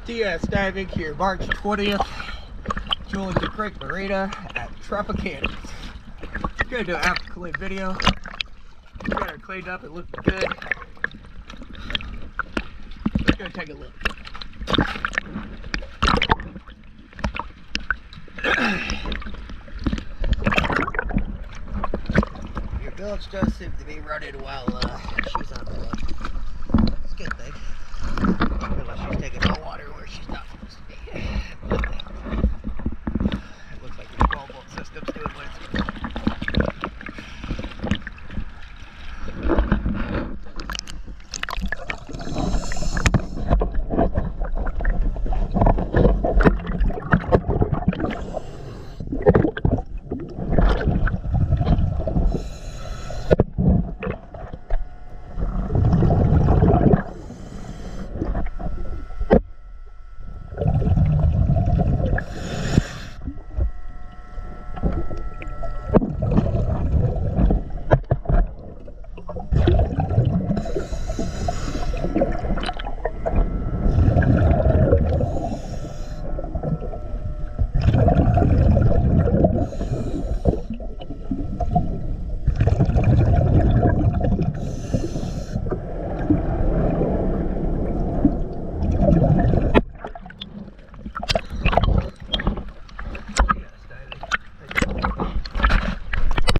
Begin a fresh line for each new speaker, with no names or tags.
TS diving here March 20th, Julie the Creek Marina at Tropicannon. Gonna do an after clean video. We got her cleaned up, it looks good. Let's go take a look. Your bilge does seem to be running while she's on